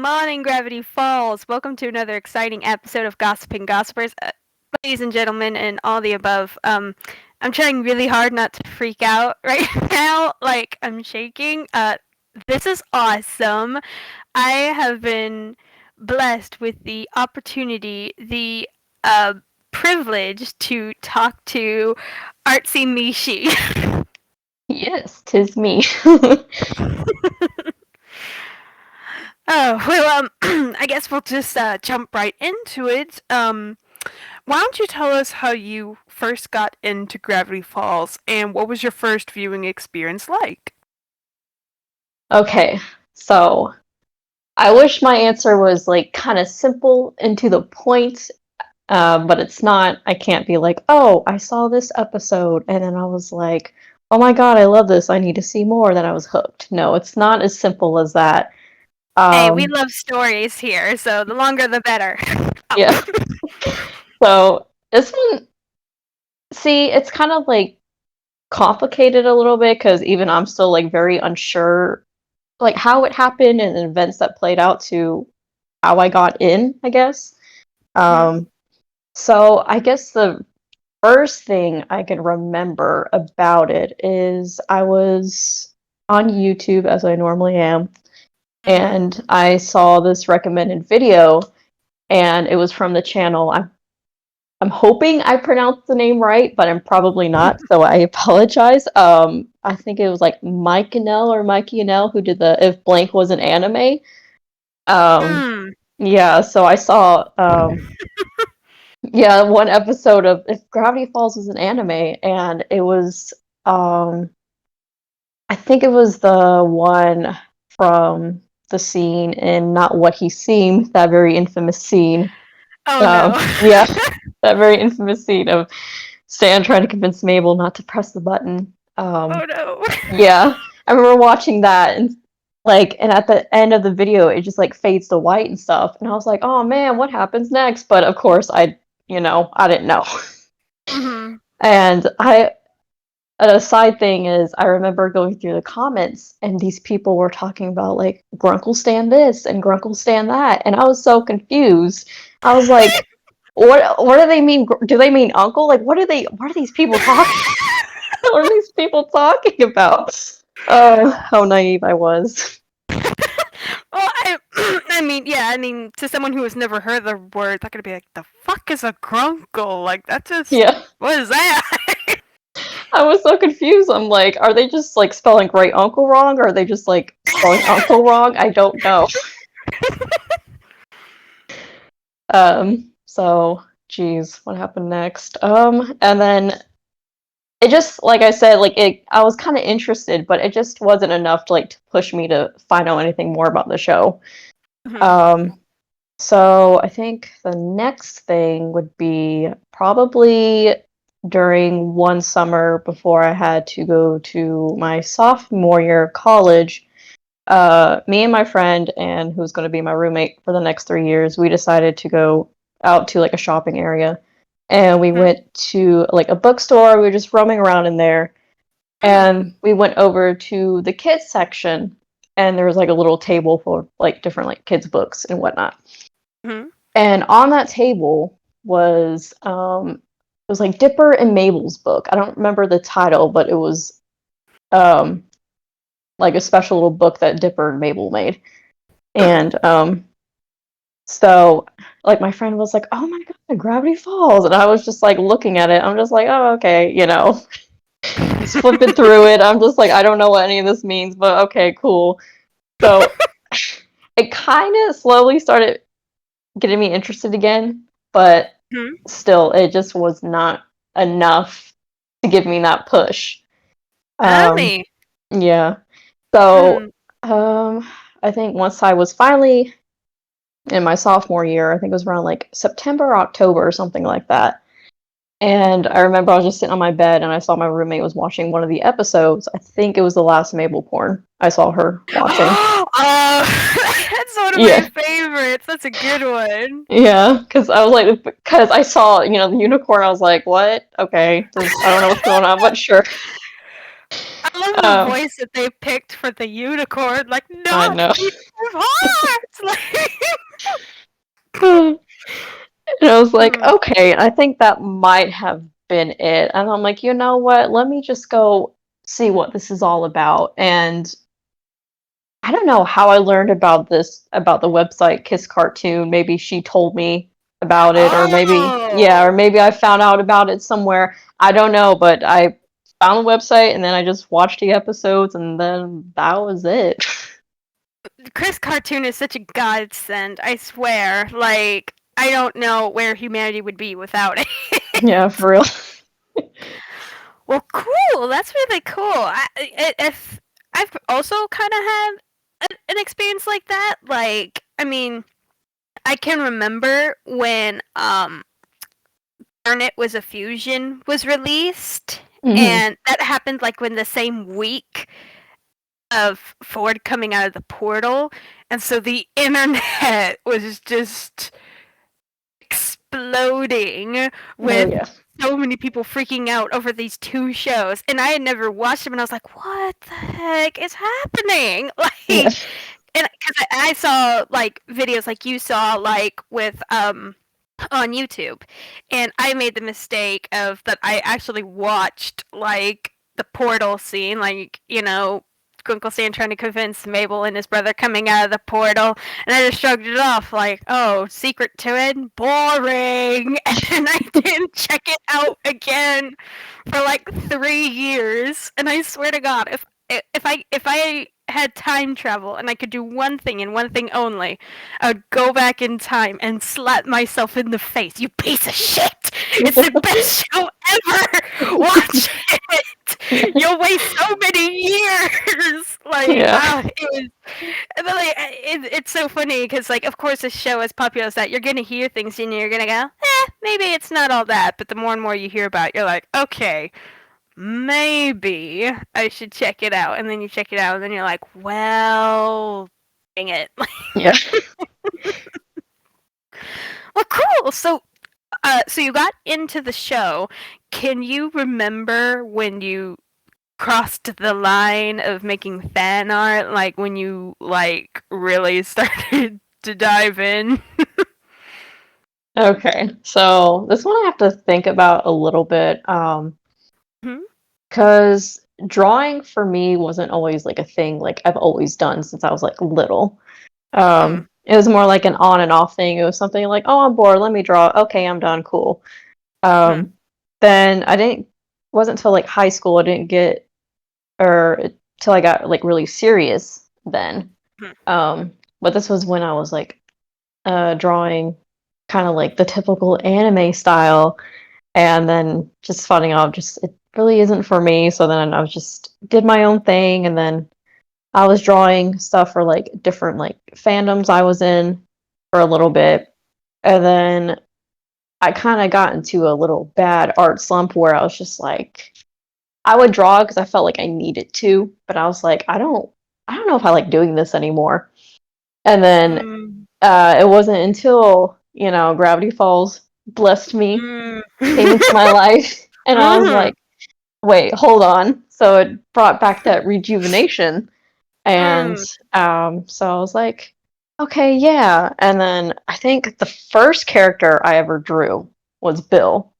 morning, Gravity Falls. Welcome to another exciting episode of Gossiping Gossipers. Ladies and gentlemen, and all the above. I'm trying really hard not to freak out right now. Like, I'm shaking. This is awesome. I have been blessed with the opportunity, the privilege to talk to ArtsyMeeShee. Yes, 'tis me. Oh, well, I guess we'll just jump right into it. Why don't you tell us how you first got into Gravity Falls and what was your first viewing experience like? Okay, so I wish my answer was like kind of simple and to the point, but it's not. I can't be like, oh, I saw this episode and then I was like, oh my god, I love this. I need to see more. Then I was hooked. No, it's not as simple as that. Hey, we Um, love stories here, so the longer the better. yeah. So this one, see, it's kind of like complicated a little bit because even I'm still like very unsure like how it happened and the events that played out to how I got in, I guess. Mhm. So I guess the first thing I can remember about it is I was on YouTube as I normally am, Mhm. and I saw this recommended video, and it was from the channel. I'm hoping I pronounced the name right, but I'm probably not, so I apologize. I think it was like Mike Anel or Mikey Anel who did the If Blank Was an Anime. Um, Mm. yeah, so I saw yeah, one episode of If Gravity Falls was an anime, and it was um I think it was the one from the scene in Not What He Seemed, that very infamous scene. Oh no. Yeah, that very infamous scene of Stan trying to convince Mabel not to press the button. Oh no. Yeah, I remember watching that and at the end of the video it just like fades to white and stuff, and I was like, oh man, what happens next? But of course I didn't know. Mhm. And a side thing is, I remember going through the comments, and these people were talking about like Grunkle stand this and Grunkle stand that, and I was so confused. I was like, "What do they mean? Do they mean uncle? Like, What are these people talking? What are these people talking about?" Oh, how naive I was. Well, I mean, yeah, I mean, to someone who has never heard the word, they're gonna be like, "The fuck is a grunkle? Like, that just Yeah, what is that?" I was so confused. I'm like, are they just like spelling great uncle wrong, or are they just like spelling uncle wrong? I don't know. So, geez, what happened next? And then it just, like I said, I was kind of interested, but it just wasn't enough to like to push me to find out anything more about the show. Mhm. Um, so I think the next thing would be probably during one summer before I had to go to my sophomore year of college. Me and my friend, and who's going to be my roommate for the next 3 years, we decided to go out to like a shopping area, and we Mhm. went to like a bookstore. We were just roaming around in there, Mm. and we went over to the kids section, and there was like a little table for like different like kids books and whatnot. Mhm. And on that table was like Dipper and Mabel's book. I don't remember the title, but it was um like a special little book that Dipper and Mabel made. And so like my friend was like, "Oh my god, Gravity Falls." And I was just like looking at it. I'm just like, "Oh, okay, just flipping through it. I'm just like, I don't know what any of this means, but okay, cool." So it kind of slowly started getting me interested again, but Mhm. still, it just was not enough to give me that push. Um, Anime. yeah. So, Mm. I think once I was finally in my sophomore year, I think it was around like September, October, or something like that. And I remember I was just sitting on my bed and I saw my roommate was watching one of the episodes. I think it was the last Mabel porn I saw her watching. Oh, that's one of my Yeah. favorites. That's a good one. Yeah, because I was like, because I saw, the unicorn, I was like, what? Okay, I don't know what's going on, but sure. I love the Um, voice that they picked for the unicorn. Like, I not know. Peter of Hearts. Like, And I was like, hmm. okay, I think that might have been it. And I'm like, you know what? Let me just go see what this is all about. And I don't know how I learned about this, about the website Kiss Cartoon. Maybe she told me about it, or maybe, yeah, or Oh, maybe I found out about it somewhere. I don't know, but I found the website and then I just watched the episodes and then that was it. Chris Cartoon is such a godsend. I swear. Like, I don't know where humanity would be without it. Yeah, for real. Well, cool. That's really cool. If I've also kind of had an experience like that. Like, I mean, I can remember when Garnet was a Fusion was released, Hmm. and that happened like when the same week of Ford coming out of the portal, and so the internet was just exploding Oh with yeah. so many people freaking out over these two shows, and I had never watched them, and I was like, "What the heck is happening?" Yeah. Like, and because I saw like videos like you saw, like with on YouTube, and I made the mistake of that I actually watched like the portal scene, like Grunkle Stan trying to convince Mabel and his brother coming out of the portal, and I just shrugged it off like, oh, secret to it, boring, and I didn't check it out again for like 3 years, and I swear to God, if I had time travel and I could do one thing and one thing only, I would go back in time and slap myself in the face. You piece of shit! It's the best show ever! Watch it! Yeah. You'll waste so many years! Like, Yeah. it was. But like, it's so funny because, like, of course, a show as popular as that, you're gonna hear things and you're gonna go, maybe it's not all that. But the more and more you hear about it, you're like, okay, maybe I should check it out. And then you check it out, and then you're like, well, dang it. Yeah. Well, cool. So you got into the show. Can you remember when you crossed the line of making fan art? Like when you like really started to dive in? Okay. So this one I have to think about a little bit. Hmm? Because drawing for me wasn't always like a thing like I've always done since I was like little. Hmm. It was more like an on and off thing. It was something like, oh, I'm bored, let me draw. Okay, I'm done, cool. Hmm. Then I didn't wasn't till like high school I didn't get or till I got like really serious then. Hmm. But this was when I was like drawing kind of like the typical anime style and then just finding out just it really isn't for me. So then I was just did my own thing, and then I was drawing stuff for like different like fandoms I was in for a little bit, and then I kind of got into a little bad art slump where I was just like I would draw because I felt like I needed to, but I was like I don't know if I like doing this anymore. And then Hmm. it wasn't until Gravity Falls blessed me, Hmm. came into my life, and I was like, wait, hold on. So it brought back that rejuvenation. And Hmm. so I was like, okay, yeah. And then I think the first character I ever drew was Bill,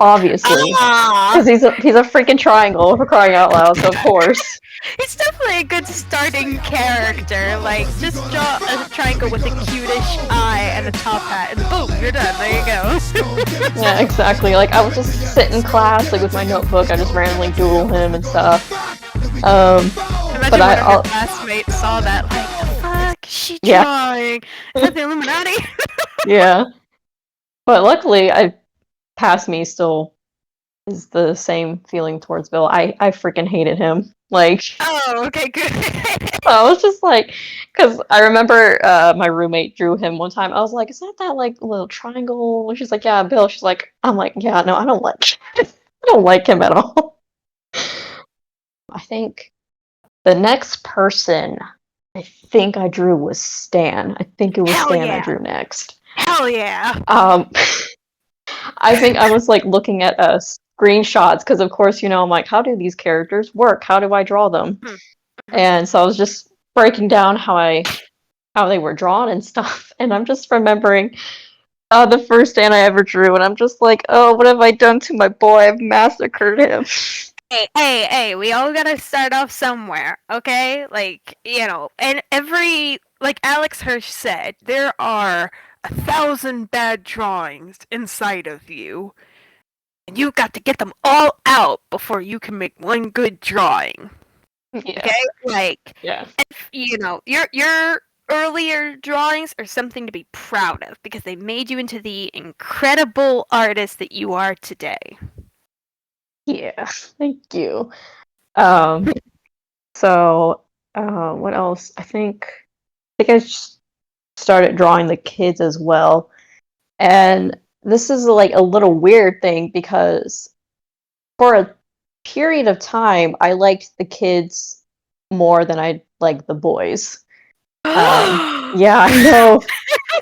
obviously. Ah. Because he's a freaking triangle for crying out loud, so of course. It's definitely a good starting character. Like, just draw a triangle with a cutish eye and a top hat, and boom, you're done. There you go. Yeah, exactly. Like I would just sit in class, like with my notebook, I just randomly doodle him and stuff. Um, but Imagine one of your classmates saw that, like, the fuck is she yeah, drawing? Is that the Illuminati? yeah. But luckily, I past me still is the same feeling towards Bill. I freaking hated him. Like Oh, okay, good. I was just like, because I remember my roommate drew him one time. I was like, is that like little triangle? She's like, yeah, Bill. She's like, I'm like, yeah, no, I don't like, I don't like him at all. I think the next person I think I drew was Stan. I think it was Hell Stan I yeah. drew next. Hell yeah. Um, I think I was like looking at a screenshots because, of course, I'm like, how do these characters work? How do I draw them? Mm-hmm. And so I was just breaking down how they were drawn and stuff, and I'm just remembering the first fan I ever drew, and I'm just like, oh, what have I done to my boy? I've massacred him. Hey, we all gotta start off somewhere, okay? Like, and like Alex Hirsch said, there are 1,000 bad drawings inside of you, and you've got to get them all out before you can make one good drawing. Yeah. Okay? Like, Yeah. if, your earlier drawings are something to be proud of because they made you into the incredible artist that you are today. Yeah. Thank you. Um, so, what else? I think I started drawing the kids as well. And this is like a little weird thing because for a period of time, I liked the kids more than I liked the boys. Yeah, I know.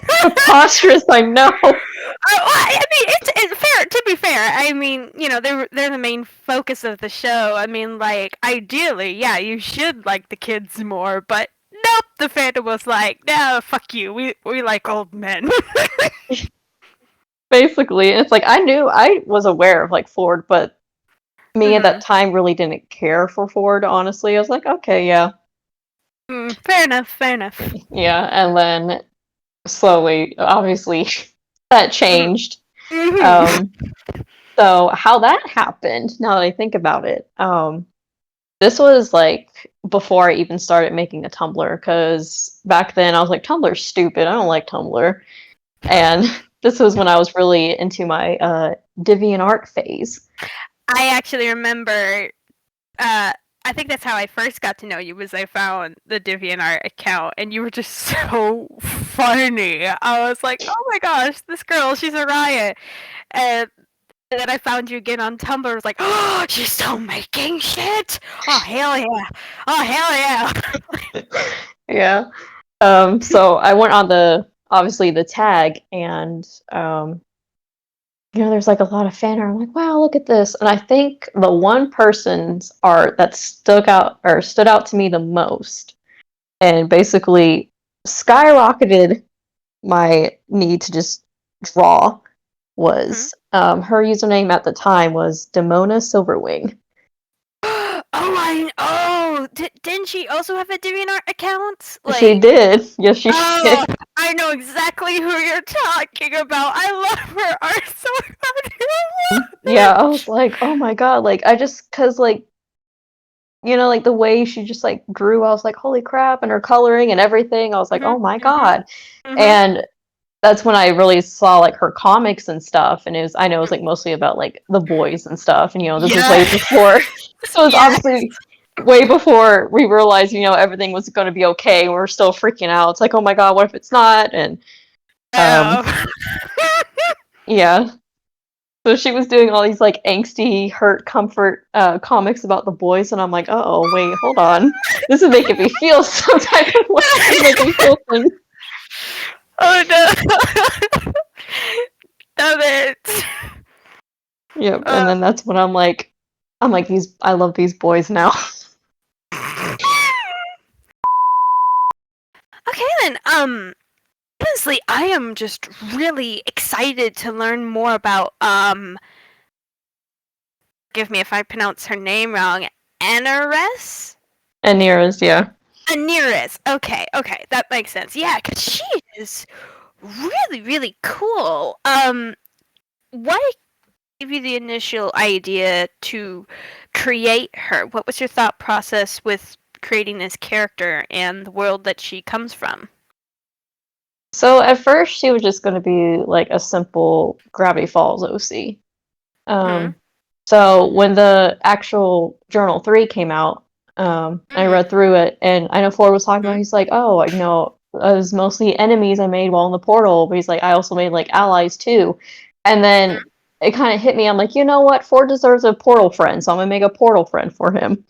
Preposterous, I know. I mean, it's fair. To be fair, I mean, they're the main focus of the show. I mean, like, ideally, yeah, you should like the kids more, but nope, the fandom was like, no, fuck you. We like old men. Basically, it's like I was aware of like Ford, but me at that time really didn't care for Ford, honestly. I was like, okay, yeah. Fair enough. Fair enough. Yeah, and then slowly, obviously, that changed. Mm-hmm. Um, so how that happened, now that I think about it, this was like before I even started making a Tumblr, because back then I was like, Tumblr's stupid, I don't like Tumblr. And this was when I was really into my DeviantArt phase. I actually remember. I think that's how I first got to know you. Was I found the DeviantArt account, and you were just so funny. I was like, oh my gosh, this girl, she's a riot. And then I found you again on Tumblr. I was like, oh, she's still making shit. Oh hell yeah! Oh hell yeah. Yeah. So I went on obviously the tag, and there's like a lot of fan art. I'm like, wow, look at this. And I think the one person's art that stood out to me the most, and basically skyrocketed my need to just draw, was her username at the time was Demona Silverwing. Didn't she also have a DeviantArt account? She did. Yes, she Oh, did. I know exactly who you're talking about. I love her art so much. Yeah, I was like, oh my god, like cause like like the way she just like grew, I was like, holy crap, and her coloring and everything, I was like, oh my god. And that's when I really saw like her comics and stuff, and I know it was like mostly about like the boys and stuff, and this was way before. So it's obviously way before we realized, everything was going to be okay. We're still freaking out. It's like, oh my god, what if it's not? And yeah. So she was doing all these like angsty, hurt, comfort comics about the boys, and I'm like, oh wait, hold on, this is making me feel some type of way. This is making me feel things. Oh no! Damn it! Yep, and then that's when I'm like I love these boys now. Okay then, honestly, I am just really excited to learn more about, forgive me if I pronounce her name wrong, Anaris? Anira's, yeah. Aniris. Okay, that makes sense. Yeah, because she is really, really cool. What gave you the initial idea to create her? What was your thought process with creating this character and the world that she comes from? So at first she was just going to be like a simple Gravity Falls OC. So when the actual Journal 3 came out, I read through it, and I know Ford was talking about, he's like, oh, it was mostly enemies I made while in the portal, but he's like, I also made like allies too. And then it kind of hit me, I'm like, you know what, Ford deserves a portal friend, so I'm gonna make a portal friend for him.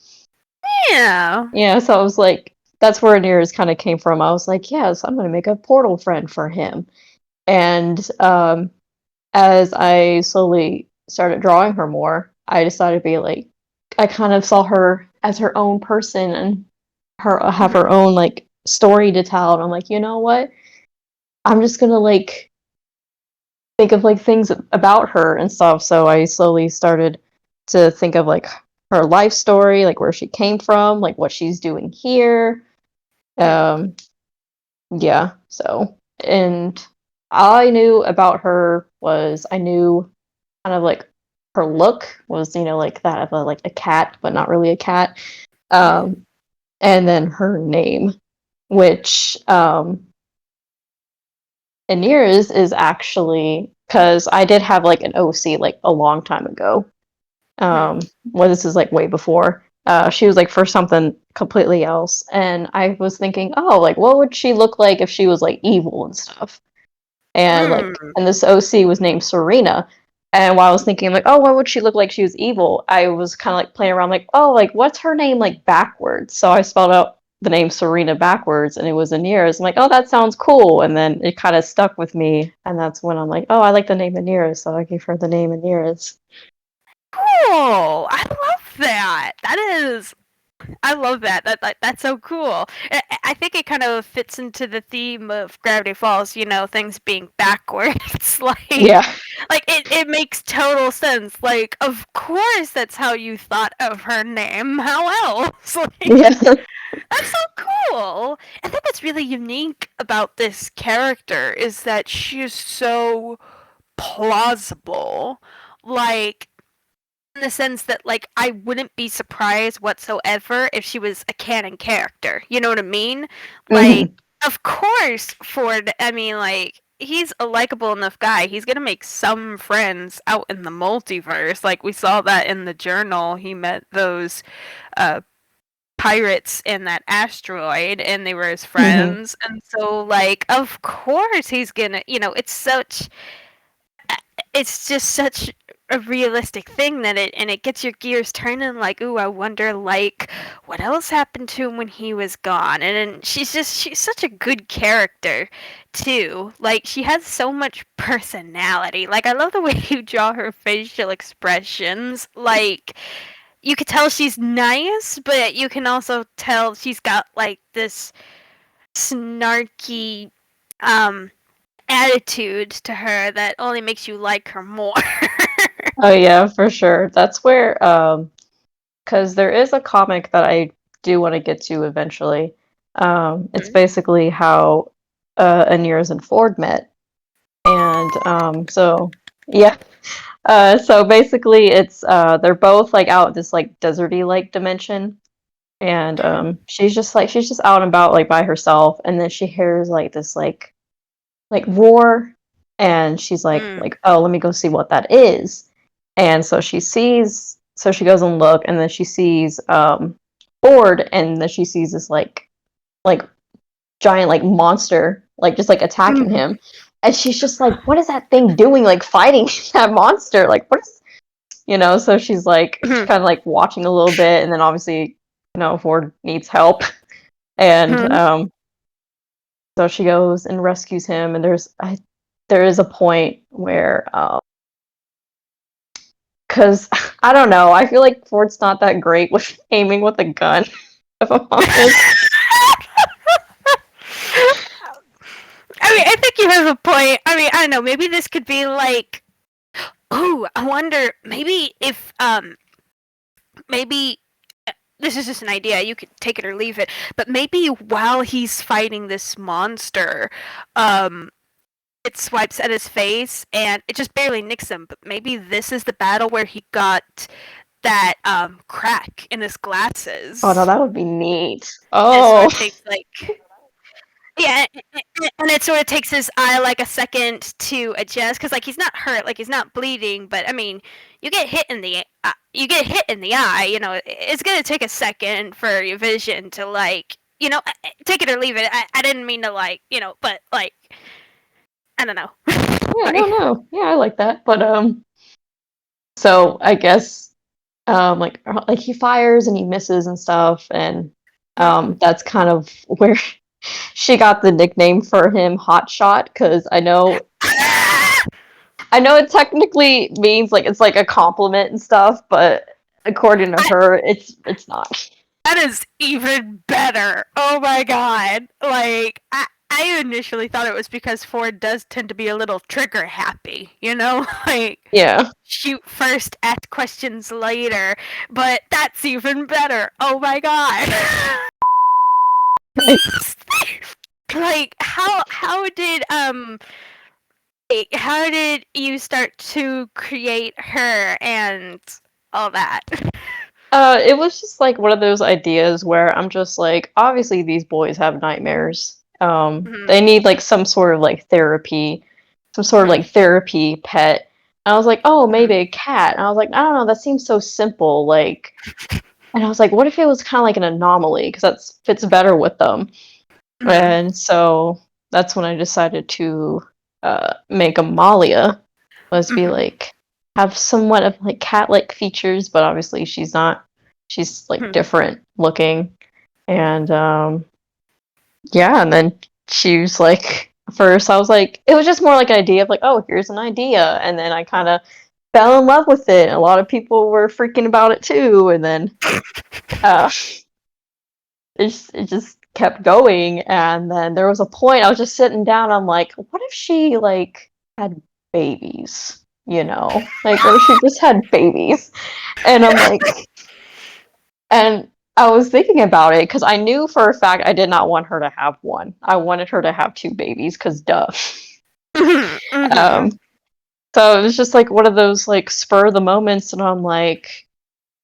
Yeah. Yeah, so I was like, that's where Anir's kind of came from. I was like, yes, I'm gonna make a portal friend for him. And as I slowly started drawing her more, I decided to be like, I kind of saw her as her own person and her have Mhm. her own like story to tell. And I'm like, you know what? I'm just gonna like think of like things about her and stuff. So I slowly started to think of like her life story, like where she came from, like what she's doing here. Mm. Um, yeah. So and all I knew about her was I knew kind of like her look was, you know, like that of a like a cat, but not really a cat. Mhm. Um, and then her name, which Anira's is actually because I did have like an OC like a long time ago. Mhm. Well, this is like way before. She was like for something completely else, and I was thinking, oh, like what would she look like if she was like evil and stuff? And like, Mm. and this OC was named Serena. And while I was thinking, like, oh, what would she look like she was evil? I was kind of like playing around, like, oh, like what's her name like backwards? So I spelled out the name Serena backwards, and it was Anira's. I'm like, oh, that sounds cool. And then it kind of stuck with me, and that's when I'm like, oh, I like the name Anira's, so I gave her the name Anira's. Cool. I love that. I love that. That's so cool. I think it kind of fits into the theme of Gravity Falls. You know, things being backwards. Yeah, like it makes total sense. Like, of course, that's how you thought of her name. How else? Like, yeah. that's so cool. I think what's really unique about this character is that she is so plausible. Like, in the sense that like I wouldn't be surprised whatsoever if she was a canon character. You know what I mean? Like, Hmm. of course, Ford. I mean, like he's a likable enough guy. He's gonna make some friends out in the multiverse. Like we saw that in the journal. He met those uh, pirates in that asteroid, and they were his Hmm. friends. And so, like, of course, he's gonna. You know, it's just such a realistic thing that it gets your gears turning like, ooh, I wonder like what else happened to him when he was gone. And then she's such a good character too. Like she has so much personality. Like I love the way you draw her facial expressions. Like you could tell she's nice, but you can also tell she's got like this snarky um attitude to her that only makes you like her more. Oh yeah, for sure. That's where because there is a comic that I do want to get to eventually. It's basically how Aeneas and Ford met, and so yeah. So basically, it's they're both like out this like deserty like dimension, and she's just out and about like by herself, and then she hears like this like roar, and she's Mm. like oh, let me go see what that is. And so so she goes and look, and then she sees Ford, and then she sees this like giant like monster like just like attacking Mm. him, and she's just like, what is that thing doing, like fighting that monster, like what is, you know? So she's like Mm. kind of like watching a little bit, and then obviously, you know, Ford needs help. And Mm. so she goes and rescues him, and there is a point where because I don't know, I feel like Ford's not that great with aiming with a gun, if I'm honest. I mean, I think you have a point. I mean, I don't know. Maybe this could be like, oh, I wonder. Maybe if maybe this is just an idea. You could take it or leave it. But maybe while he's fighting this monster, um, it swipes at his face and it just barely nicks him. But maybe this is the battle where he got that crack in his Oh no, glasses. that would be neat. It sort Oh. of takes like yeah, and it sort of takes his eye like a second to adjust because like he's not hurt, like he's not bleeding, but I mean, you get hit in the eye. You know, it's gonna take a second for your vision to like take it or leave it. I didn't mean to like but like I don't know. Yeah, no, Sorry. no. Yeah, I like that. But so I guess like he fires and he misses and stuff, and that's kind of where she got the nickname for him, Hot Shot, because I know I know it technically means like it's like a compliment and stuff, but according to I, her, it's not. that is even better. Oh my god! Like I initially thought it was because Ford does tend to be a little trigger happy, you know, like Yeah. shoot first, ask questions later. But that's even better. Oh my god! Like how did you start to create her and all that? It was just like one of those ideas where I'm just like, obviously these boys have nightmares. They Mhm, need like some sort of like therapy, some sort of mhm, like therapy pet. And I was like, oh, maybe mhm, a cat. And I was like, I don't know, that seems so simple. Like, and I was like, what if it was kind of like an anomaly? Because that fits better with them. mhm, And so that's when I decided to make Amalia, was be mhm, like have somewhat of like cat-like features, but obviously she's not. She's like mhm. different looking, and yeah. And then she was like, first I was like, it was just more like an idea of like, oh, here's an idea, and then I kind of fell in love with it. And a lot of people were freaking about it too, and then uh, it just kept going. And then there was a point I was just sitting down, I'm like, what if she like had babies, like what if she just had babies? And I'm like, and I was thinking about it because I knew for a fact I did not want her to have one. I wanted her to have two babies because duh. Mhm, mhm. um so it was just like one of those like spur of the moments, and I'm like,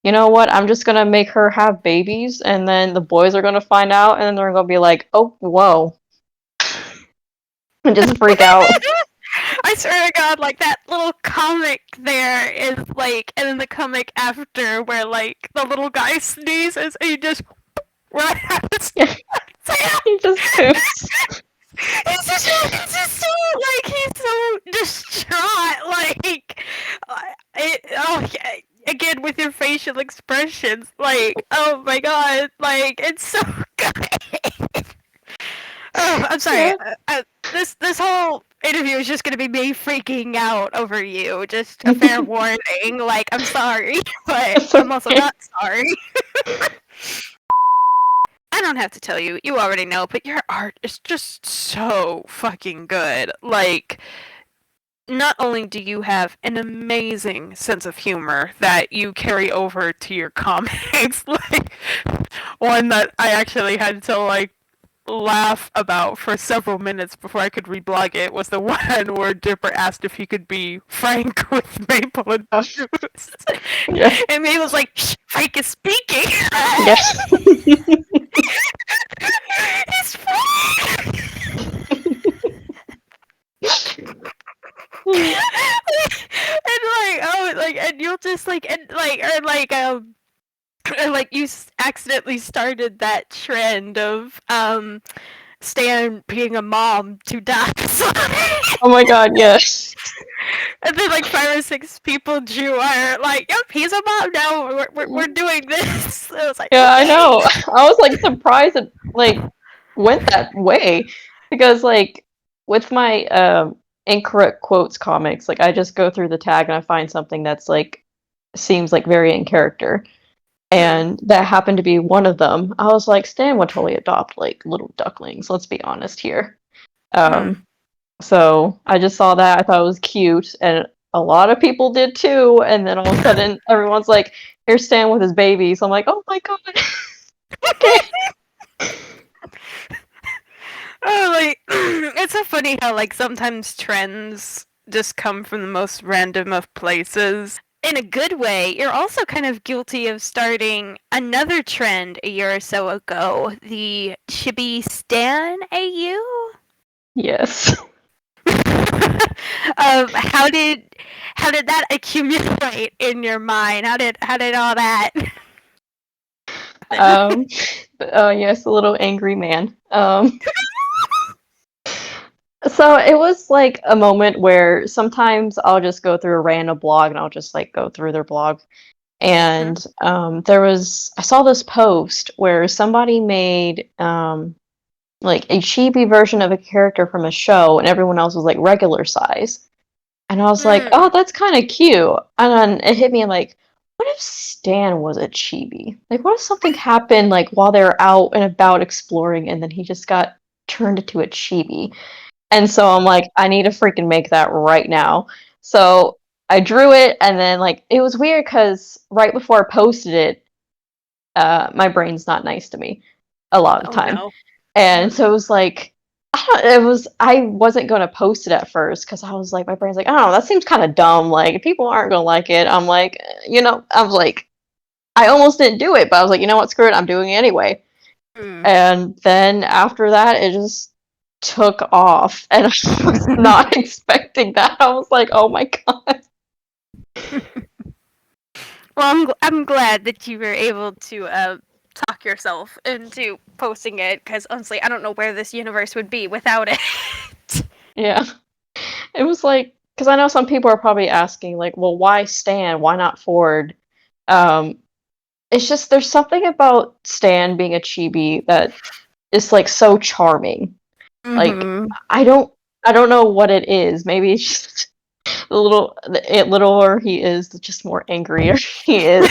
you know what? I'm just gonna make her have babies, and then the boys are gonna find out, and then they're gonna be like, "Oh, whoa," and just freak out. I swear to God, like that little comic there is like, and then the comic after where like the little guy sneezes and he just right out his Yeah, tail. he just poops. He's just so like he's so distraught. Like, again with your facial expressions, like oh my God, like it's so good. Oh, I'm sorry. Yeah, This whole interview is just gonna be me freaking out over you. Just a fair warning. Like, I'm sorry, but it's I'm also okay. not sorry. I don't have to tell you. You already know, but your art is just so fucking good. Like, not only do you have an amazing sense of humor that you carry over to your comics, like one that I actually had to like laugh about for several minutes before I could reblog it was the one where Dipper asked if he could be frank with Maple and Bruce. Yeah, And Maple's like, Shh, Frank is speaking. yeah, He's frank. And like, oh, like, and you'll just like, and like, or like you accidentally started that trend of Stan being a mom to docs. oh my god, yes. And then like 5 or 6 people drew are like, yep, he's a mom now. We're doing this. I was like, Yeah, I okay. know. I was like surprised it like went that way because like with my incorrect quotes comics, like I just go through the tag and I find something that's like seems like very in character. Hmm. And that happened to be one of them. I was like, Stan would totally adopt like little ducklings, let's be honest here. Hmm. Um so I just saw that, I thought it was cute, and a lot of people did too, and then all of a sudden everyone's like, here's Stan with his babies. I'm like, oh my god. Okay. Oh, like it's so funny how like sometimes trends just come from the most random of places. In a good way, you're also kind of guilty of starting another trend a year or so ago, the Chibi Stan AU. Yes. How did that accumulate in your mind? How did all that happen? Um, yes, a little angry man. So it was like a moment where sometimes I'll just go through a random blog and I'll just like go through their blog. And I saw this post where somebody made like a chibi version of a character from a show, and everyone else was like regular size. And I was like, oh, that's kind of cute. And then it hit me like, what if Stan was a chibi? Like, what if something happened like while they were out and about exploring, and then he just got turned into a chibi? And so I'm like, I need to freaking make that right now. So I drew it, and then like it was weird because right before I posted it, my brain's not nice to me a lot of the Oh time, no. and so it was like I wasn't gonna post it at first because I was like, my brain's like, oh, that seems kind of dumb. Like people aren't gonna like it. I'm like, I was like, I almost didn't do it, but I was like, you know what, screw it, I'm doing it anyway. Mm. And then after that, it just took off, and I was not expecting that. I was like, oh my god. Well, I'm glad that you were able to talk yourself into posting it because honestly, I don't know where this universe would be without it. Yeah. It was like, because I know some people are probably asking, like, well, why Stan? Why not Ford? Um, it's just there's something about Stan being a chibi that is like so charming. Like, Mm-hmm. I don't I don't know what it is. Maybe it's just the littler he is, the just more angrier he is.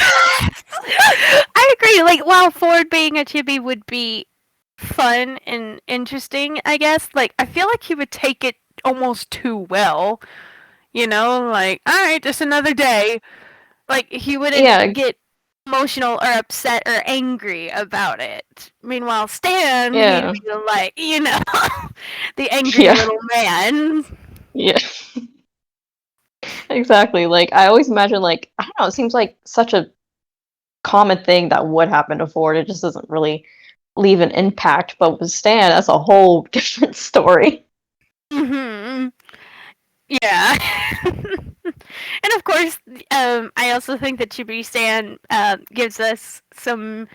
I agree. Like, while Ford being a chibi would be fun and interesting, I guess, like, I feel like he would take it almost too well. You know, like, all right, just another day. Like, he wouldn't Yeah, get emotional or upset or angry about it. Meanwhile, Stan, he'd yeah, be like, the angry yeah, little man. yeah. Exactly. Like I always imagine like I don't know, it seems like such a common thing that would happen to Ford. It just doesn't really leave an impact. But with Stan, that's a whole different story. Hmm. Yeah. And of course, I also think that Chibi-san gives us an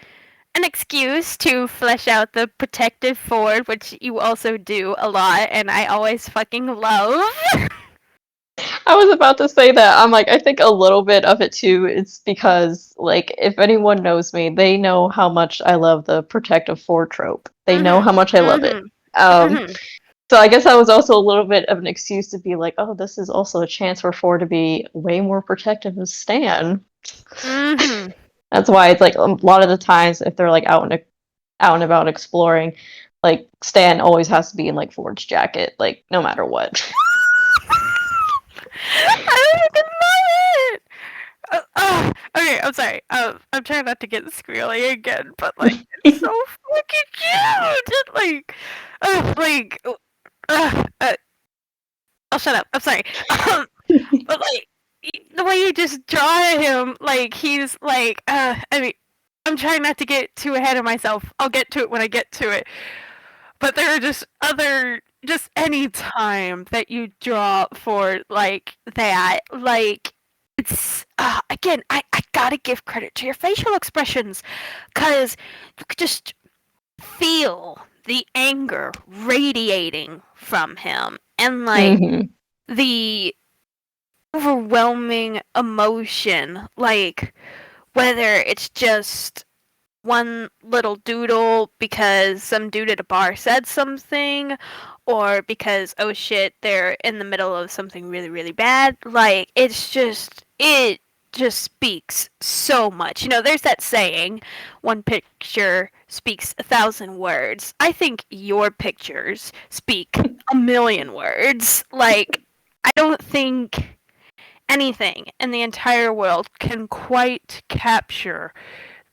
excuse to flesh out the protective Ford, which you also do a lot, and I always fucking love. I was about to say that. I'm like, I think a little bit of it too is because, like, if anyone knows me, they know how much I love the protective Ford trope. They know Mhm. how much I love it. Mhm. Um, Mhm. so I guess that was also a little bit of an excuse to be like, oh, this is also a chance for Ford to be way more protective of Stan. Mhm. That's why it's like a lot of the times if they're like out and about exploring, like Stan always has to be in like Ford's jacket, like no matter what. I fucking love it. Okay, I'm sorry. I'm trying not to get squealy again, but like it's so fucking cute. And, uh, uh, I'll shut up. I'm sorry. But like the way you just draw him, like he's like, I mean, I'm trying not to get too ahead of myself. I'll get to it when I get to it. But there are just any time that you draw for like that, like it's again, I gotta give credit to your facial expressions, cause you could just feel the anger radiating from him, and like Hmm. the overwhelming emotion, like whether it's just one little doodle because some dude at a bar said something, or because oh shit they're in the middle of something really really bad. Like it just speaks so much. There's that saying, one picture speaks 1,000 words. I think your pictures speak a million words. Like, I don't think anything in the entire world can quite capture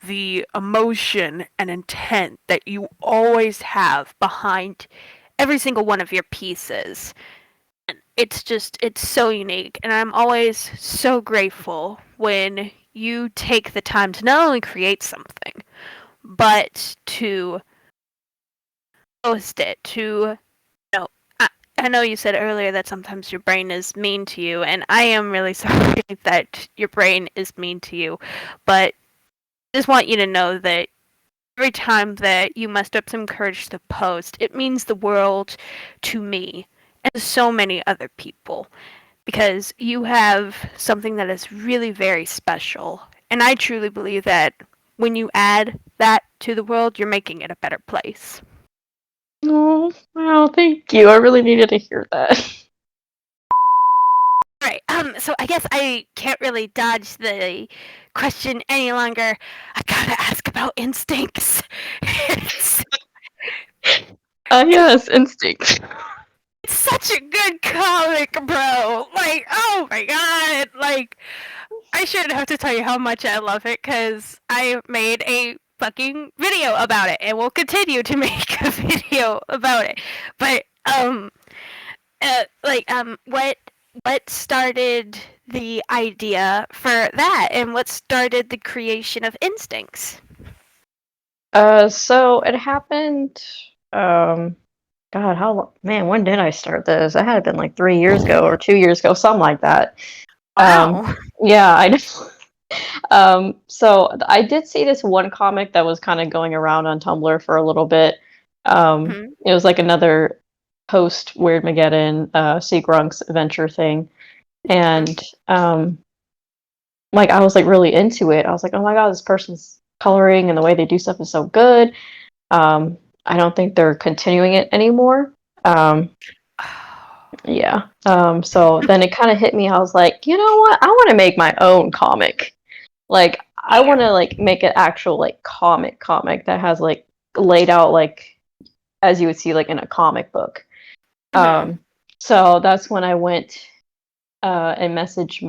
the emotion and intent that you always have behind every single one of your pieces. And it's so unique. And I'm always so grateful when you take the time to not only create something, but to post it, to, I know you said earlier that sometimes your brain is mean to you, and I am really sorry that your brain is mean to you, but I just want you to know that every time that you muster up some courage to post, it means the world to me and to so many other people because you have something that is really very special. And I truly believe that when you add that to the world, you're making it a better place. Oh, wow, thank you. I really needed to hear that. So I guess I can't really dodge the question any longer. I gotta ask about instincts. It's, Yes, instinct. it's such a good comic, bro. Like, oh my god. Like, I shouldn't have to tell you how much I love it because I made a fucking video about it and will continue to make a video about it. But what started the idea for that, and what started the creation of Instincts? So it happened. God, man, when did I start this? It had been like 3 years ago or 2 years ago, something like that. Wow. Yeah, I know. So I did see this one comic that was kind of going around on Tumblr for a little bit. Mhm. It was like another post Weirdmageddon, Seagrunk's adventure thing, and like I was like really into it. I was like, oh my god, this person's coloring and the way they do stuff is so good. I don't think they're continuing it anymore. Um, yeah. So then it kind of hit me. I was like, you know what? I want to make my own comic. Like, I want to like make an actual like comic that has like laid out like as you would see like in a comic book. Mhm. So that's when I went and messaged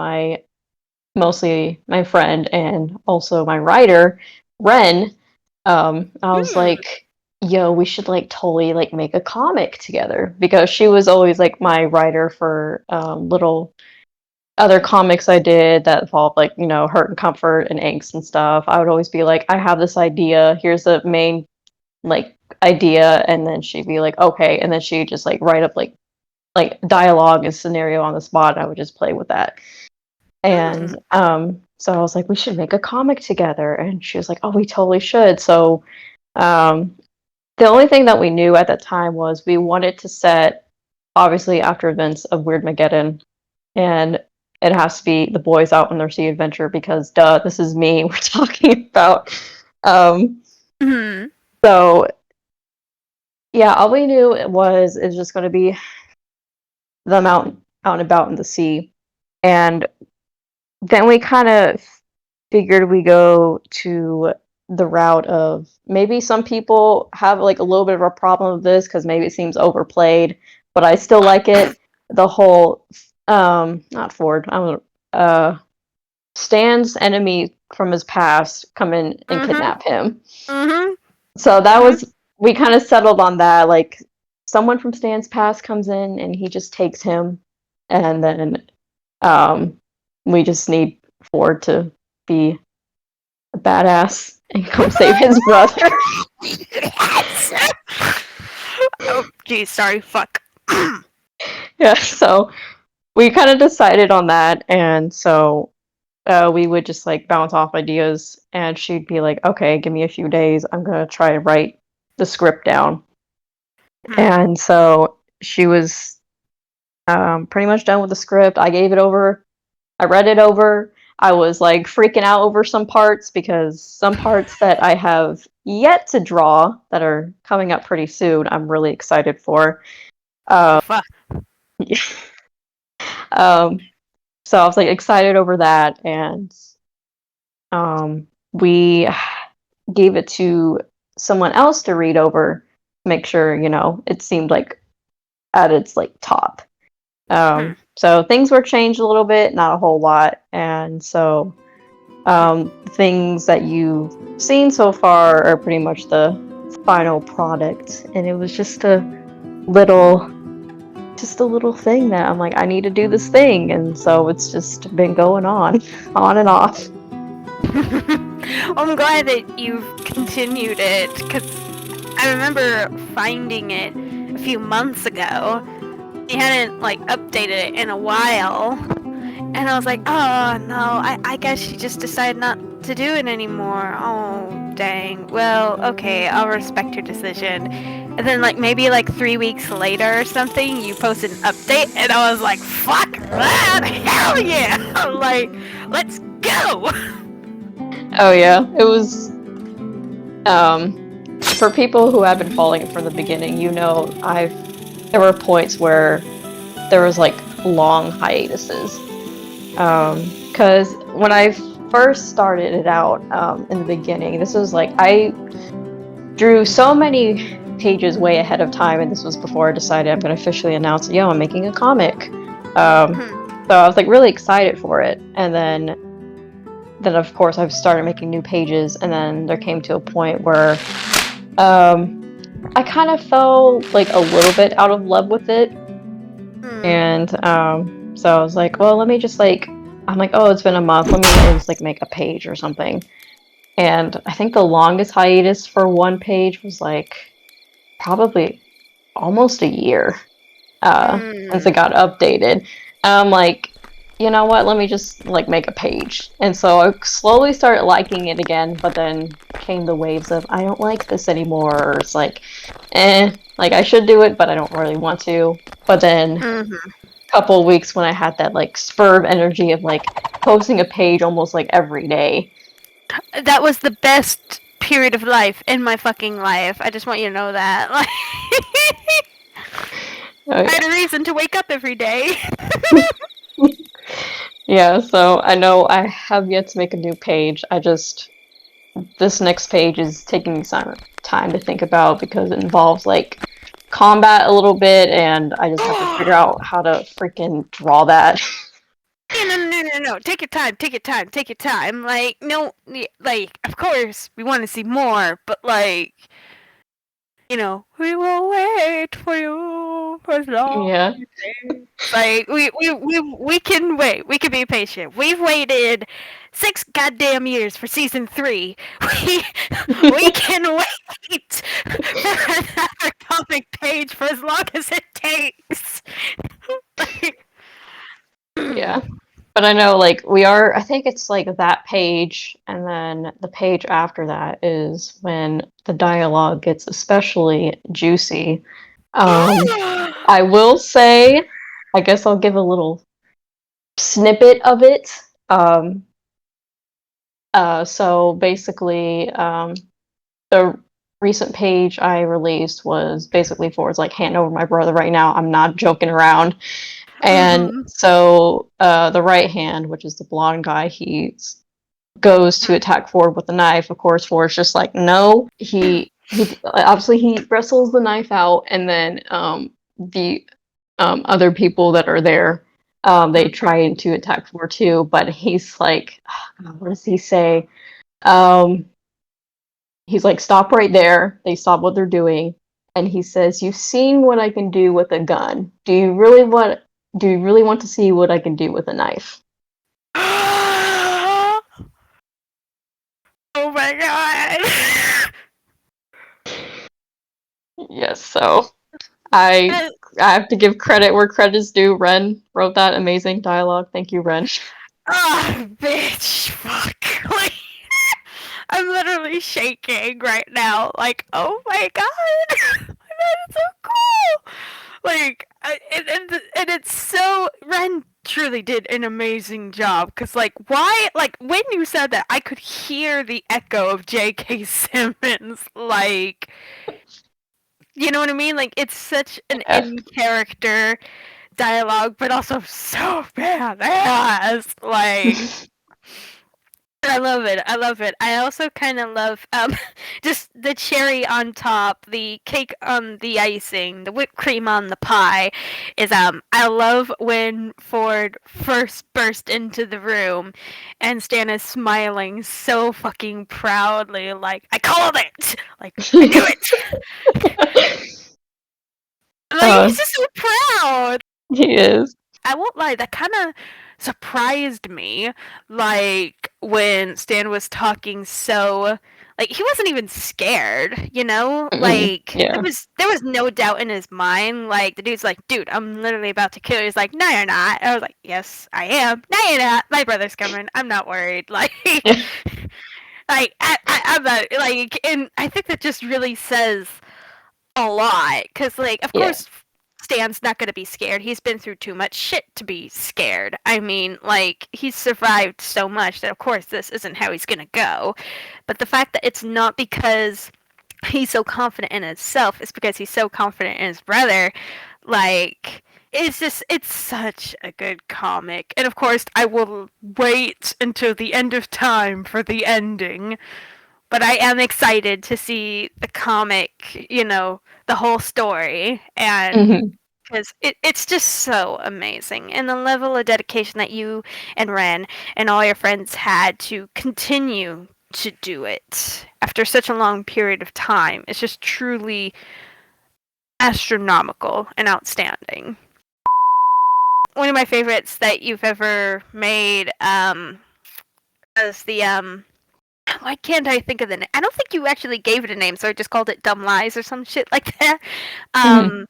mostly my friend and also my writer, Ren. I was Hmm. like, yo, we should like totally like make a comic together because she was always like my writer for little other comics I did that involved like, hurt and comfort and angst and stuff. I would always be like, I have this idea, here's the main like idea, and then she'd be like, okay, and then she'd just like write up like dialogue and scenario on the spot, and I would just play with that. Hmm. And so I was like, we should make a comic together. And she was like, oh, we totally should. So um, the only thing that we knew at that time was we wanted to set, obviously, after events of Weirdmageddon, and it has to be the boys out on their sea adventure because, duh, this is me we're talking about. Um, Mhm. so yeah, all we knew it was just going to be them out and about in the sea, and then we kind of figured we go to the route of maybe some people have like a little bit of a problem with this because maybe it seems overplayed, but I still like it. The whole not Ford, I don't know, Stan's enemy from his past come in and Mhm. kidnap him. Mhm. So that Mhm. was we kind of settled on that. Like someone from Stan's past comes in and he just takes him, and then um, we just need Ford to be a badass and come save his brother. Yes. Oh, geez, sorry. Fuck. Yeah, so we kind of decided on that, and so we would just like bounce off ideas, and she'd be like, "Okay, give me a few days. I'm gonna try to write the script down." Hmm. And so she was pretty much done with the script. I gave it over. I read it over. I was like freaking out over some parts because some parts that I have yet to draw that are coming up pretty soon, I'm really excited for. Oh, Um, fuck. um, so I was like excited over that, and we gave it to someone else to read over, make sure it seemed like at its like top. Hmm. So things were changed a little bit, not a whole lot, and so the things that you've seen so far are pretty much the final product, and it was little just a little thing that I'm like, I need to do this thing, and so it's just been going on on and off. I'm glad that you've continued it because I remember finding it a few months ago. You hadn't like updated it in a while, and I was like, oh no, I guess she just decided not to do it anymore. Oh dang. Well, okay, I'll respect your decision. And then like maybe like 3 weeks later or something, you posted an update, and I was like, fuck that, hell yeah, like let's go. Oh yeah, it was um for people who have been following it from the beginning, I've there were points where there was like long hiatuses, Because when I first started it out in the beginning, this was like I drew so many pages way ahead of time, and this was before I decided I'm going to officially announce, yo, I'm making a comic. So I was like really excited for it, and then of course I've started making new pages, and then there came to a point where I kind of fell like a little bit out of love with it, and so I was like, well, let me just like, I'm like, oh, it's been a month, let me just like make a page or something. And I think the longest hiatus for one page was like probably almost a year since it got updated. And I'm like, you know what? Let me just like make a page. And so I slowly started liking it again, but then came the waves of I don't like this anymore. Or it's like, like I should do it, but I don't really want to. But then a couple of weeks when I had that like spur of energy of like posting a page almost like every day. That was the best period of life in my fucking life. I just want you to know that. Like, Oh, I yeah. had a reason to wake up every day. Yeah, so I know I have yet to make a new page. This next page is taking me some time to think about because it involves like combat a little bit, and I just have to figure out how to freaking draw that. No. Take your time. Take your time. Take your time. Like, no, like, of course, we want to see more, but like, we will wait for you for as long Yeah. as it takes. Like, we can wait. We can be patient. We've waited 6 goddamn years for season 3. We can wait for another comic page for as long as it takes. Like, Yeah. But I know like I think it's like that page, and then the page after that is when the dialogue gets especially juicy. I will say, I guess I'll give a little snippet of it. So basically, the recent page I released was basically for it's like hand over my brother right now. I'm not joking around. And so the right hand, which is the blonde guy, he goes to attack Ford with the knife. Of course, Ford's just like no. He obviously he wrestles the knife out, and then the other people that are there, they try to attack Ford too, but he's like, what does he say? Um, he's like, stop right there. They stop what they're doing, and he says, "You've seen what I can do with a gun. Do you really want? Do you really want to see what I can do with a knife?" oh my god. Yes. So I I have to give credit where credit is due. Ren wrote that amazing dialogue. Thank you, Ren. Bitch, fuck. Like, I'm literally shaking right now. Like, oh my god, that is so cool. Like, and it's so Ren truly did an amazing job. Cause like, why? Like when you said that, I could hear the echo of J.K. Simmons. Like, you know what I mean? Like, it's such an Yeah. in character dialogue, but also so badass. Like, I love it. I love it. I also kind of love just the cherry on top, the cake on the icing, the whipped cream on the pie. Is I love when Ford first burst into the room, and Stan is smiling so fucking proudly, like I called it, like I knew it. Like he's just so proud. He is. I won't lie, that kind of surprised me. Like when Stan was talking so like he wasn't even scared, you know? Like Yeah. there was no doubt in his mind. Like the dude's like, dude, I'm literally about to kill you. He's like, no, you're not. I was like, yes, I am. No, you're not. My brother's coming. I'm not worried. Like, Yeah. I'm not like, and I think that just really says a lot because like of Yeah. course Stan's not going to be scared. He's been through too much shit to be scared. I mean, like he's survived so much that of course this isn't how he's going to go. But the fact that it's not because he's so confident in himself, it's because he's so confident in his brother. Like it's such a good comic. And of course, I will wait until the end of time for the ending. But I am excited to see the comic, the whole story. And Hmm. because it's just so amazing. And the level of dedication that you and Ren and all your friends had to continue to do it after such a long period of time is just truly astronomical and outstanding. One of my favorites that you've ever made was the why can't I think of the name? I don't think you actually gave it a name, so I just called it Dumb Lies or some shit like that. Hmm.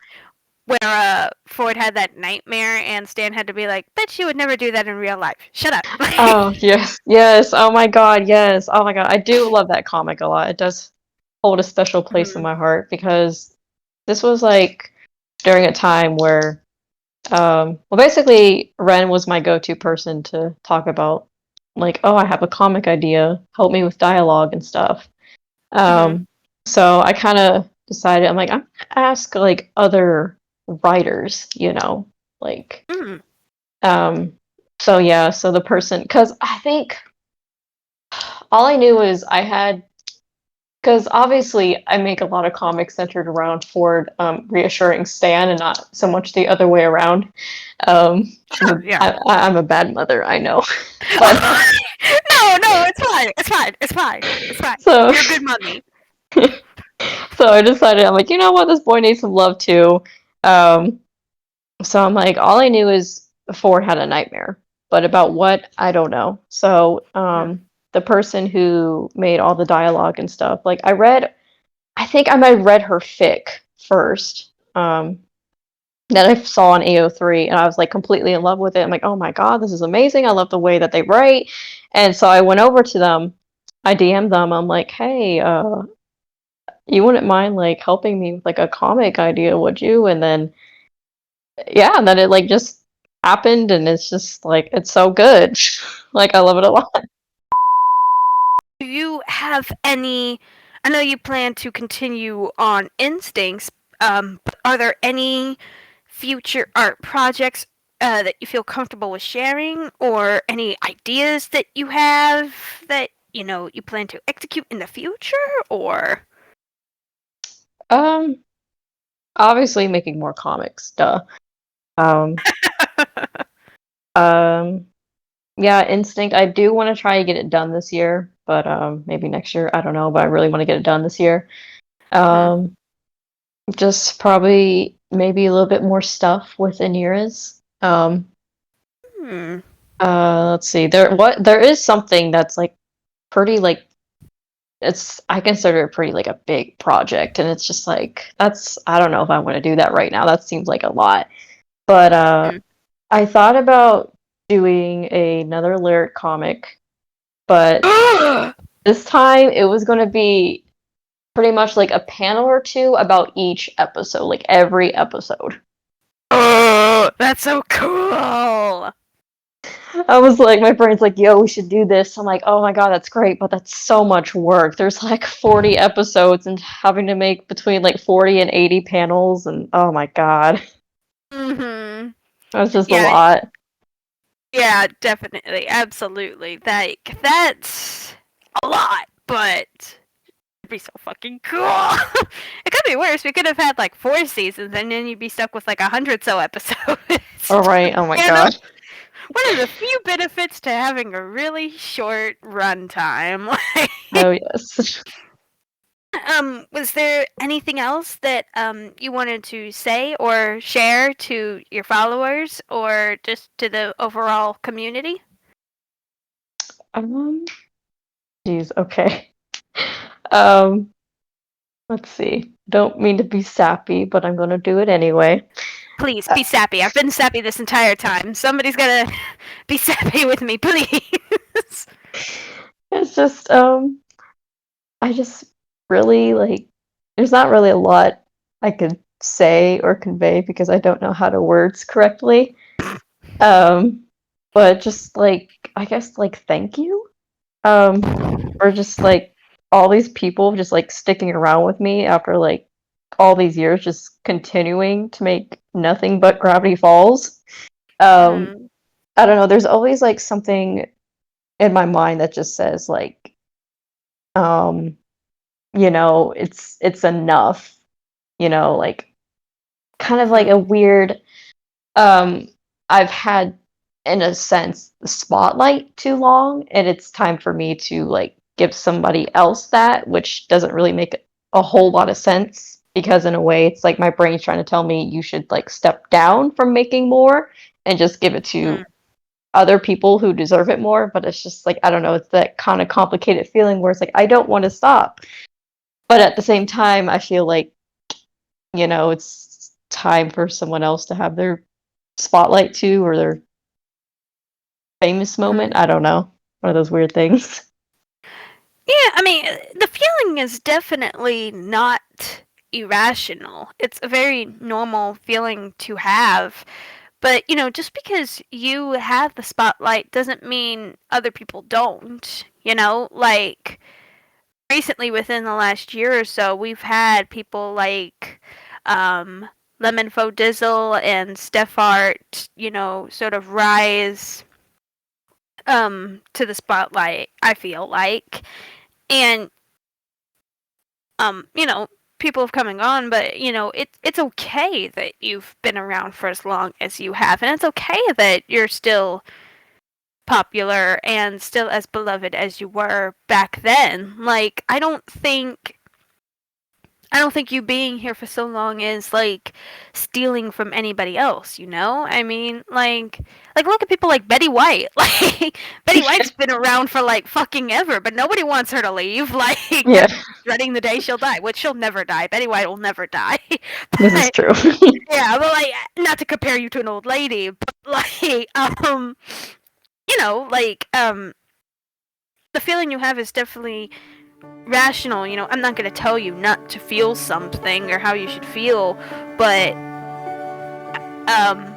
Where Ford had that nightmare and Stan had to be like, "Bet you would never do that in real life. Shut up." Oh, yes, yes. Oh my God, yes. Oh my God. I do love that comic a lot. It does hold a special place in Mhm. my heart because this was like during a time where, well, basically, Ren was my go-to person to talk about, like, oh, I have a comic idea, help me with dialogue and stuff. Mhm. Um, so I kind of decided, I'm like, I'm gonna ask like other writers, like, Mhm. um, so yeah, so the person, because I think all I knew is I had, because obviously I make a lot of comics centered around Ford reassuring Stan and not so much the other way around. Sure. Yeah. I'm a bad mother, I know, but No, no, it's fine. It's fine. It's fine. It's fine. so You're a good mommy. so I decided I'm like, you know what, this boy needs some love too. Um, so I'm like, all I knew is Ford had a nightmare, but about what I don't know. So Mhm. the person who made all the dialogue and stuff, like I think I might have read her fic first. That I saw on AO3 and I was like completely in love with it. I'm like, oh my God, this is amazing. I love the way that they write. And so I went over to them, I DM'd them, I'm like, hey, you wouldn't mind like helping me with like a comic idea, would you? And then yeah, and then it like just happened and it's just like it's so good. Like I love it a lot. Do you have any? I know you plan to continue on Instincts. But are there any future art projects that you feel comfortable with sharing, or any ideas that you have that you plan to execute in the future, or? Um Obviously making more comics, duh. Um um Yeah, Instinct. I do want to try to get it done this year, but maybe next year. I don't know, but I really want to get it done this year. Hmm. Um, just probably maybe a little bit more stuff with Anira's. Hmm. Let's see. There is something that's like pretty like it's I consider it pretty like a big project, and it's just like that's I don't know if I want to do that right now. That seems like a lot, but Hmm. I thought about doing another lyric comic, but this time it was going to be pretty much like a panel or two about each episode, like every episode. Oh, that's so cool. I was like, my brain's like, yo, we should do this. I'm like, oh my God, that's great, but that's so much work. There's like 40 episodes and having to make between like 40 and 80 panels, and oh my God, Mhm. that's just a Yeah, lot. yeah, definitely. Absolutely. That's a lot, but it'd be so fucking cool. It could be worse. We could have had like 4 seasons and then you'd be stuck with like 100 so episodes. All right, oh my you know? God. One of the few benefits to having a really short runtime. Oh, yes. Was there anything else that you wanted to say or share to your followers or just to the overall community? Um, Geez, okay. Um, let's see. Don't mean to be sappy, but I'm gonna do it anyway. Please Uh, be sappy. I've been sappy this entire time. Somebody's gotta be sappy with me, please. it's just, I just really like, there's not really a lot I could say or convey because I don't know how to words correctly. Um, but just like, I guess like thank you. For just like all these people just like sticking around with me after like all these years just continuing to make nothing but Gravity Falls. Mm-hmm. I don't know, there's always like something in my mind that just says like, um, it's enough, like kind of like a weird, um, I've had, in a sense, the spotlight too long, and it's time for me to like give somebody else that, which doesn't really make a whole lot of sense because in a way it's like my brain's trying to tell me you should like step down from making more and just give it to other people who deserve it more, but it's just like I don't know, it's that kind of complicated feeling where it's like I don't want to stop. But at the same time, I feel like, it's time for someone else to have their spotlight too or their famous moment. I don't know. One of those weird things. Yeah, I mean, the feeling is definitely not irrational. It's a very normal feeling to have. But, just because you have the spotlight doesn't mean other people don't. Like recently within the last year or so, we've had people like Lemon Faux Dizzle and Steph Art, sort of rise to the spotlight, I feel like. And you know, people have come and gone, but it's okay that you've been around for as long as you have, and it's okay that you're still popular and still as beloved as you were back then. Like, I don't think you being here for so long is like stealing from anybody else, I mean, like look at people like Betty White. Like Betty White's been around for like fucking ever, but nobody wants her to leave. Like Yeah, everyone's dreading the day she'll die, which she'll never die. Betty White will never die. this is But true. yeah, but like not to compare you to an old lady, but like like the feeling you have is definitely rational. I'm not going to tell you not to feel something or how you should feel, but um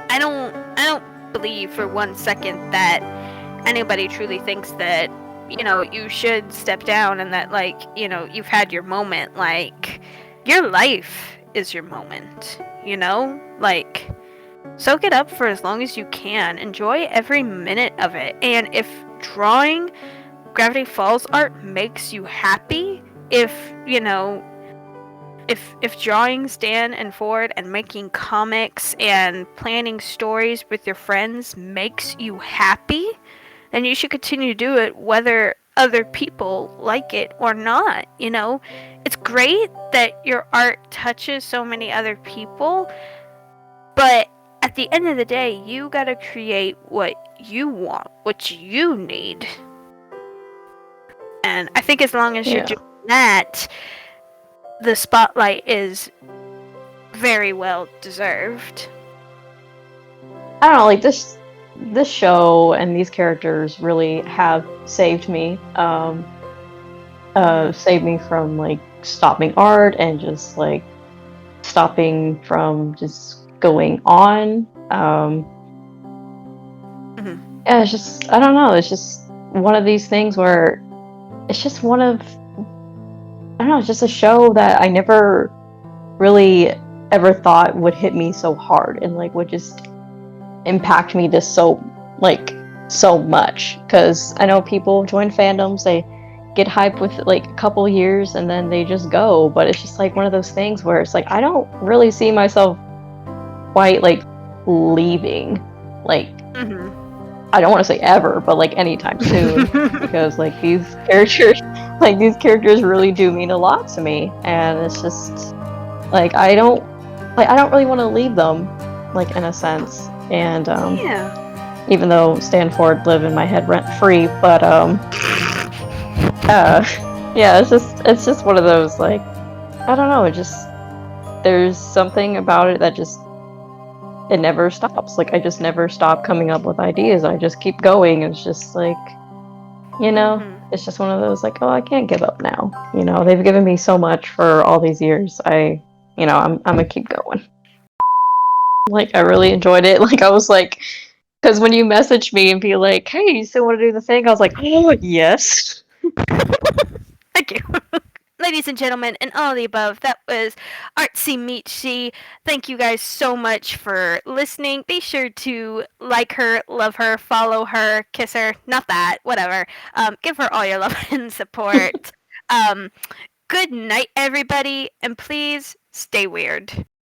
I don't believe for 1 second that anybody truly thinks that you should step down and that like you've had your moment. Like your life is your moment, like soak it up for as long as you can, enjoy every minute of it. And if drawing Gravity Falls art makes you happy, if if drawing Stan and Ford and making comics and planning stories with your friends makes you happy, then you should continue to do it whether other people like it or not. It's great that your art touches so many other people, but at the end of the day, you gotta create what you want, what you need. And I think as long as you're Yeah. doing that, the spotlight is very well deserved. I don't know, like this show and these characters really have saved me. Saved me from like stopping art and just like stopping from just going on. Yeah, it's just I don't know, it's just one of these things where it's just one of I don't know, it's just a show that I never really ever thought would hit me so hard and like would just impact me this so much. Because I know people join fandoms, they get hyped with like a couple years and then they just go, but it's just like one of those things where it's like I don't really see myself quite like leaving, like I don't want to say ever, but like anytime soon, because like these characters really do mean a lot to me, and it's just like I don't really want to leave them, like in a sense, and Yeah. even though Stanford live in my head rent free, but yeah, it's just one of those like I don't know, it just there's something about it that just it never stops. Like I just never stop coming up with ideas. I just keep going. It's just like, it's just one of those like, oh, I can't give up now. They've given me so much for all these years. I'm gonna keep going. Like I really enjoyed it. Like I was like, because when you messaged me and be like, hey, you still want to do the thing? I was like, oh yes. Thank you. ladies and gentlemen, and all the above, that was ArtsyMeeShee. Thank you guys so much for listening. Be sure to like her, love her, follow her, kiss her. Not that, whatever. Give her all your love and support. Good night, everybody, and please stay weird.